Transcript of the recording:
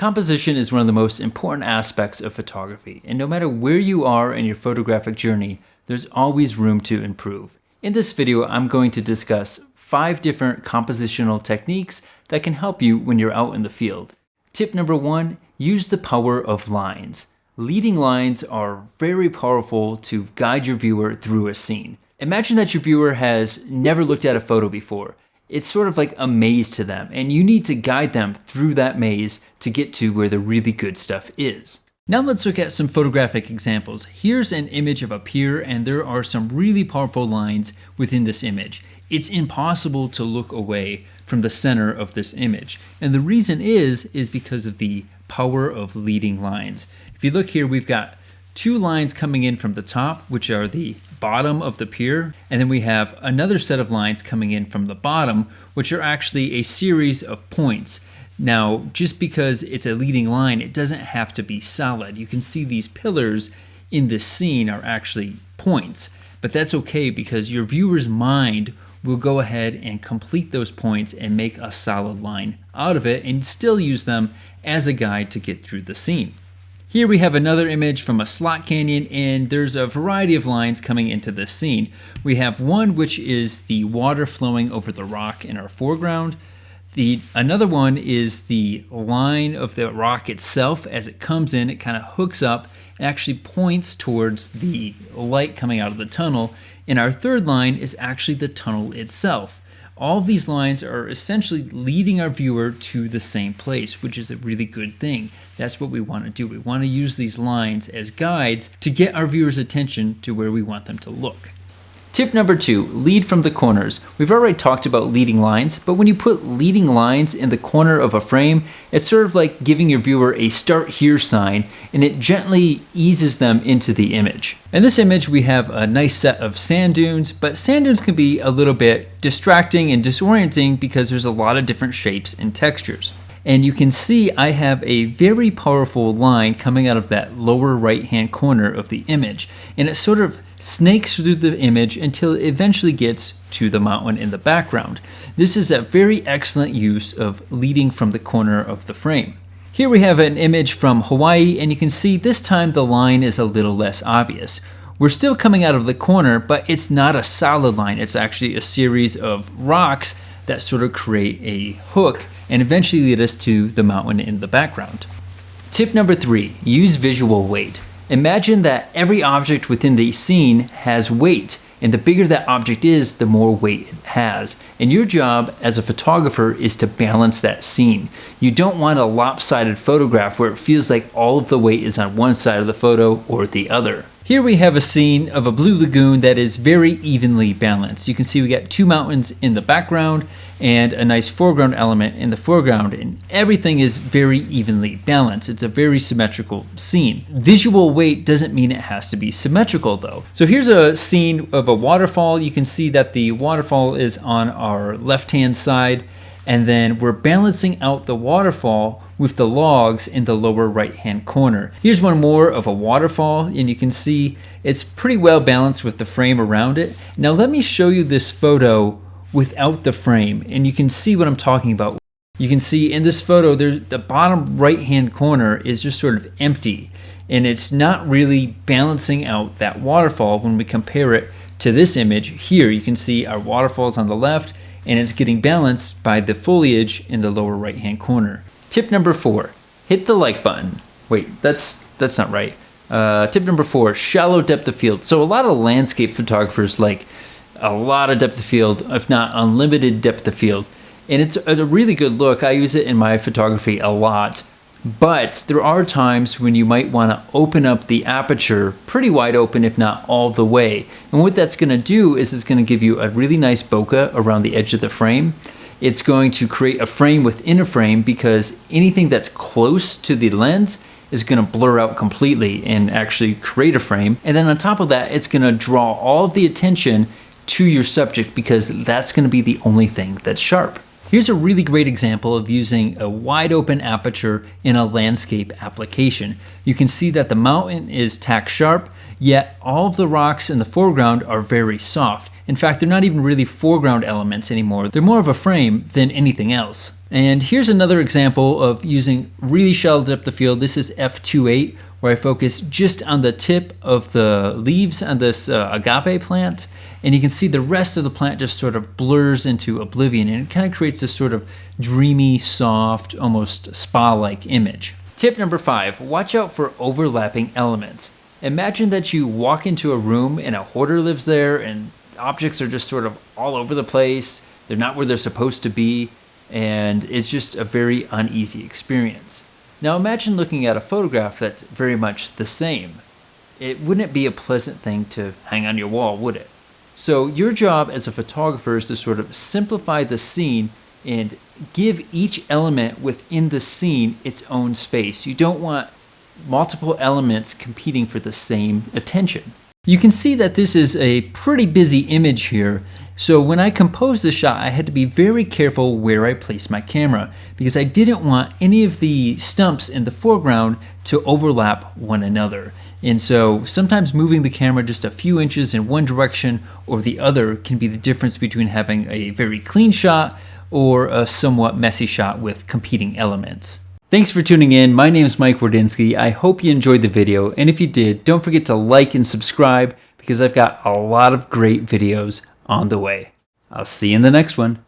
Composition is one of the most important aspects of photography, and no matter where you are in your photographic journey, there's always room to improve. In this video, I'm going to discuss 5 different compositional techniques that can help you when you're out in the field. Tip number 1, use the power of lines. Leading lines are very powerful to guide your viewer through a scene. Imagine that your viewer has never looked at a photo before. It's sort of like a maze to them, and you need to guide them through that maze to get to where the really good stuff is. Now let's look at some photographic examples. Here's an image of a pier, and there are some really powerful lines within this image. It's impossible to look away from the center of this image. And the reason is because of the power of leading lines. If you look here, we've got 2 lines coming in from the top, which are the bottom of the pier, and then we have another set of lines coming in from the bottom, which are actually a series of points. Now, just because it's a leading line, it doesn't have to be solid. You can see these pillars in this scene are actually points, but that's okay because your viewer's mind will go ahead and complete those points and make a solid line out of it and still use them as a guide to get through the scene. Here we have another image from a slot canyon, and there's a variety of lines coming into this scene. We have one which is the water flowing over the rock in our foreground. Another one is the line of the rock itself. As it comes in, it kind of hooks up and actually points towards the light coming out of the tunnel. And our third line is actually the tunnel itself. All of these lines are essentially leading our viewer to the same place, which is a really good thing. That's what we want to do. We want to use these lines as guides to get our viewers' attention to where we want them to look. Tip number 2, lead from the corners. We've already talked about leading lines, but when you put leading lines in the corner of a frame, it's sort of like giving your viewer a start here sign, and it gently eases them into the image. In this image, we have a nice set of sand dunes, but sand dunes can be a little bit distracting and disorienting because there's a lot of different shapes and textures. And you can see I have a very powerful line coming out of that lower right-hand corner of the image, and it sort of snakes through the image until it eventually gets to the mountain in the background. This is a very excellent use of leading from the corner of the frame. Here we have an image from Hawaii, and you can see this time the line is a little less obvious. We're still coming out of the corner, but it's not a solid line. It's actually a series of rocks that sort of create a hook and eventually lead us to the mountain in the background. Tip number 3, use visual weight. Imagine that every object within the scene has weight, and the bigger that object is, the more weight it has. And your job as a photographer is to balance that scene. You don't want a lopsided photograph where it feels like all of the weight is on one side of the photo or the other. Here we have a scene of a blue lagoon that is very evenly balanced. You can see we got 2 mountains in the background and a nice foreground element in the foreground, and everything is very evenly balanced. It's a very symmetrical scene. Visual weight doesn't mean it has to be symmetrical though. So here's a scene of a waterfall. You can see that the waterfall is on our left-hand side, and then we're balancing out the waterfall with the logs in the lower right-hand corner. Here's one more of a waterfall, and you can see it's pretty well balanced with the frame around it. Now let me show you this photo without the frame, and you can see what I'm talking about. You can see in this photo, the bottom right-hand corner is just sort of empty, and it's not really balancing out that waterfall when we compare it to this image here. You can see our waterfall's on the left, and it's getting balanced by the foliage in the lower right-hand corner. Tip number 4, hit the like button. Wait, that's not right. Tip number 4, shallow depth of field. So a lot of landscape photographers like a lot of depth of field, if not unlimited depth of field. And it's a really good look. I use it in my photography a lot. But there are times when you might want to open up the aperture pretty wide open, if not all the way. And what that's going to do is it's going to give you a really nice bokeh around the edge of the frame. It's going to create a frame within a frame because anything that's close to the lens is going to blur out completely and actually create a frame. And then on top of that, it's going to draw all of the attention to your subject because that's going to be the only thing that's sharp. Here's a really great example of using a wide open aperture in a landscape application. You can see that the mountain is tack sharp, yet all of the rocks in the foreground are very soft. In fact, they're not even really foreground elements anymore. They're more of a frame than anything else. And here's another example of using really shallow depth of field. This is f2.8, where I focus just on the tip of the leaves on this agave plant. And you can see the rest of the plant just sort of blurs into oblivion, and it kind of creates this sort of dreamy, soft, almost spa-like image. Tip number 5, watch out for overlapping elements. Imagine that you walk into a room and a hoarder lives there, and objects are just sort of all over the place. They're not where they're supposed to be, and it's just a very uneasy experience. Now imagine looking at a photograph that's very much the same. It wouldn't be a pleasant thing to hang on your wall, would it? So your job as a photographer is to sort of simplify the scene and give each element within the scene its own space. You don't want multiple elements competing for the same attention. You can see that this is a pretty busy image here. So when I composed this shot, I had to be very careful where I placed my camera because I didn't want any of the stumps in the foreground to overlap one another. And so sometimes moving the camera just a few inches in one direction or the other can be the difference between having a very clean shot or a somewhat messy shot with competing elements. Thanks for tuning in. My name is Mike Wardynski. I hope you enjoyed the video, and if you did, don't forget to like and subscribe because I've got a lot of great videos on the way. I'll see you in the next one.